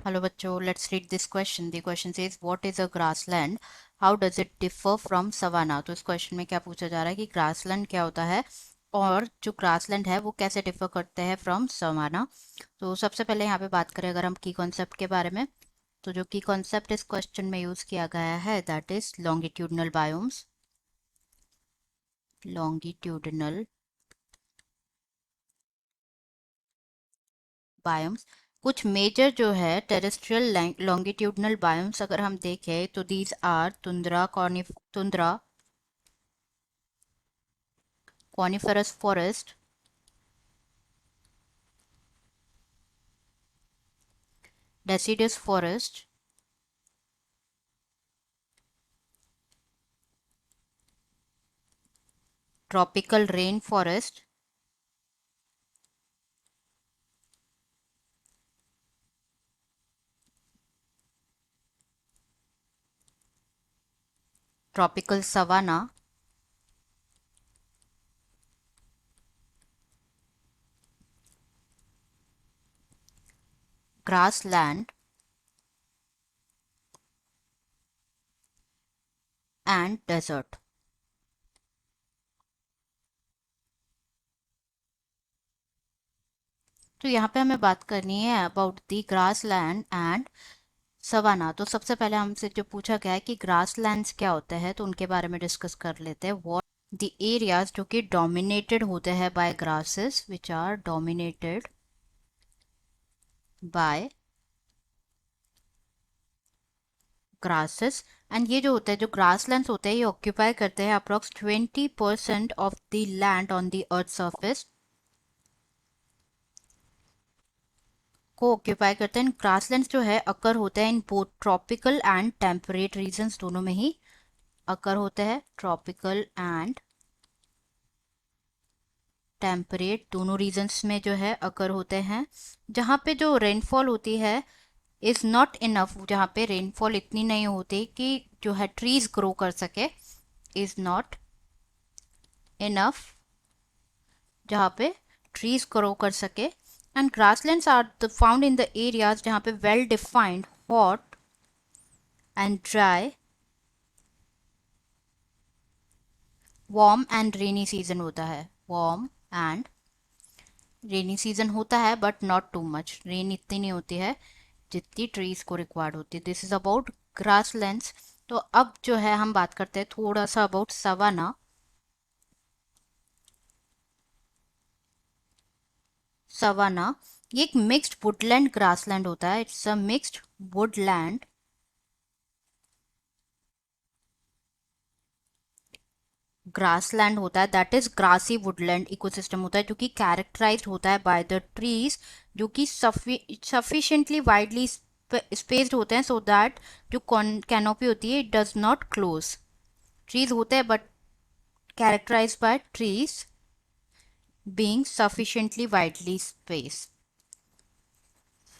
Hello बच्चों, let's read this question. The question says what is a grassland? How does it differ from savanna? तो इस question में क्या पूछा जा रहा है कि ग्रासलैंड क्या होता है और जो ग्रासलैंड है वो कैसे डिफर करते हैं फ्रॉम सवाना. तो सबसे पहले यहाँ पे बात करें अगर हम की कॉन्सेप्ट के बारे में, तो जो की कॉन्सेप्ट इस क्वेश्चन में यूज किया गया है that is longitudinal biomes. Longitudinal biomes कुछ मेजर जो है टेरेस्ट्रियल लॉन्गिट्यूडनल बायोम्स अगर हम देखें तो these are tundra coniferous forest, deciduous forest, tropical rain forest, tropical savanna, grassland and desert. तो यहाँ पे हमें बात करनी है about the grassland and savanna. तो सबसे पहले हमसे जो पूछा गया है कि ग्रासलैंड्स क्या होते हैं तो उनके बारे में डिस्कस कर लेते हैं. व्हाट द एरियाज जो कि डोमिनेटेड होते हैं by grasses which are dominated by grasses. And ये जो होते हैं जो ग्रासलैंड्स होते हैं ये ऑक्यूपाई करते हैं approx 20% of the land on the earth surface को ऑक्यूपाई करते हैं. ग्रासलैंड्स जो है अकर होते हैं in both tropical and temperate regions, दोनों में ही अकर होते हैं. ट्रॉपिकल एंड टेम्परेट दोनों रीजन्स में जो है अकर होते हैं. जहाँ पे जो रेनफॉल होती है इज नॉट इनफ, जहाँ पे रेनफॉल इतनी नहीं होती कि जो है ट्रीज ग्रो कर सके, इज नॉट इनफ जहाँ पे ट्रीज ग्रो कर सके. And grasslands are found in the areas जहाँ पे well defined hot and dry warm and rainy season होता है. वार्म एंड रेनी सीजन होता है but not too much, rain इतनी नहीं होती है जितनी ट्रीज को रिक्वायर्ड होती है. This is about grasslands. तो अब जो है हम बात करते हैं थोड़ा सा अबाउट सवाना. सवाना ये एक मिक्स्ड वुडलैंड ग्रासलैंड होता है. It's a mixed woodland grassland होता है that is grassy woodland ecosystem होता है जो कि कैरेक्टराइज्ड होता है बाय द ट्रीज जो कि सफिशिएंटली वाइडली स्पेस्ड होते हैं सो दैट जो कैनोपी होती है it does not close. Trees होते हैं but characterized by trees being sufficiently widely spaced.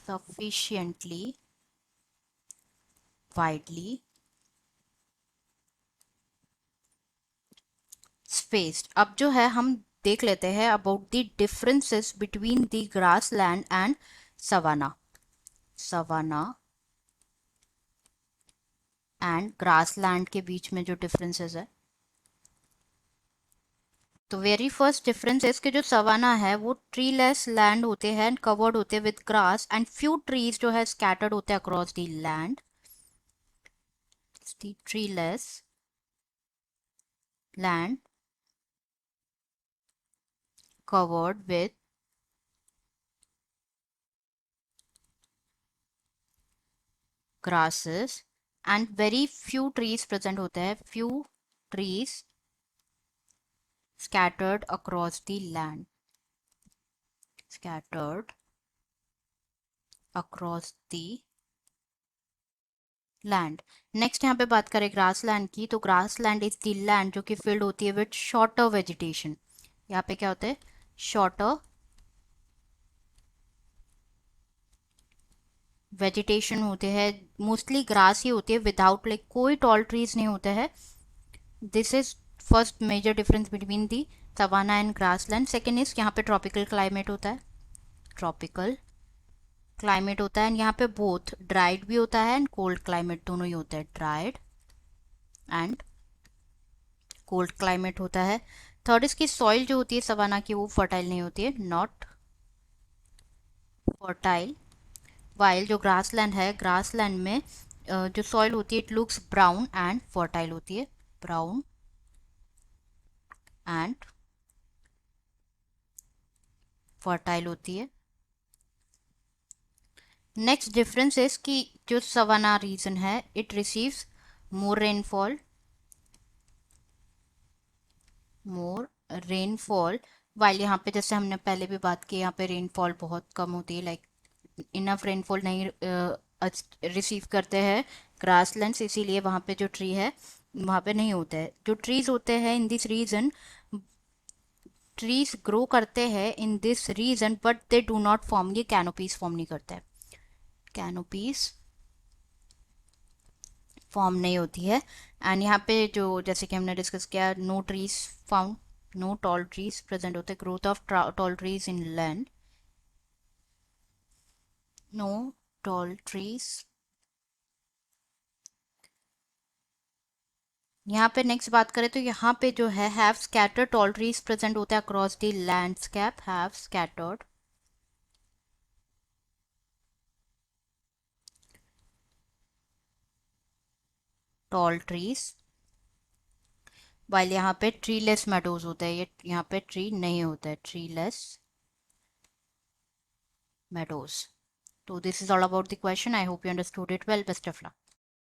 Sufficiently widely spaced. अब जो है हम देख लेते हैं about the differences between the grassland and savanna. Savanna and grassland के बीच में जो डिफरेंसेस है, तो वेरी फर्स्ट डिफरेंस है इसके जो सवाना है वो ट्रीलेस लैंड होते हैं एंड कवर्ड होते हैं with grass and few trees जो है स्कैटर्ड होते हैं across the land. The treeless land covered with grasses and very few trees present होते हैं. few trees scattered across the land. scattered across the land. Next यहाँ पे बात करें ग्रास लैंड की, तो grass land is the land जो कि फिल्ड होती है विद शॉर्टर वेजिटेशन. यहाँ पे क्या होता है शॉर्टर वेजिटेशन होते हैं, मोस्टली ग्रास ही होती है विदाउट लाइक कोई टॉल ट्रीज नहीं होते हैं. This is first major difference between the savanna and grassland. Second is यहाँ पे ट्रॉपिकल क्लाइमेट होता है. ट्रॉपिकल क्लाइमेट होता है एंड यहाँ पे बोथ ड्राइड भी होता है एंड कोल्ड क्लाइमेट दोनों ही होता है, ड्राइड एंड कोल्ड क्लाइमेट होता है। थर्ड, इसकी सॉइल जो होती है सवाना की वो फर्टाइल नहीं होती है, नॉट फर्टाइल। वाइल जो ग्रासलैंड है, ग्रासलैंड में जो सॉइल होती है it looks brown and fertile होती है, ब्राउन एंड फर्टाइल होती है। नेक्स्ट डिफरेंस इज कि जो सवाना रीजन है it receives more rainfall, more rainfall, while यहाँ पे जैसे हमने पहले भी बात की यहाँ पे रेनफॉल बहुत कम होती है, लाइक इनफ रेनफॉल नहीं रिसीव करते हैं ग्रासलैंड्स, इसीलिए वहाँ पे जो ट्री है वहाँ पे नहीं होता है। जो ट्रीज होते हैं in this region, trees grow करते हैं in this region but they do not form, ये कैनोपीज फॉर्म नहीं करते हैं, कैनोपीज फॉर्म नहीं होती है। एंड यहाँ पे जो जैसे कि हमने डिस्कस किया, no trees found, no tall trees present होते, growth of tall trees in land, no tall trees. यहाँ पे नेक्स्ट बात करें तो यहाँ पे जो है have scattered toll trees present होते हैं across the landscape, have scattered tall trees, while यहाँ पे ट्रीलेस मेडोज होता है, ये यहाँ पे ट्री नहीं होता है, treeless meadows. So this is all about the question. I hope you understood it well. Best of luck.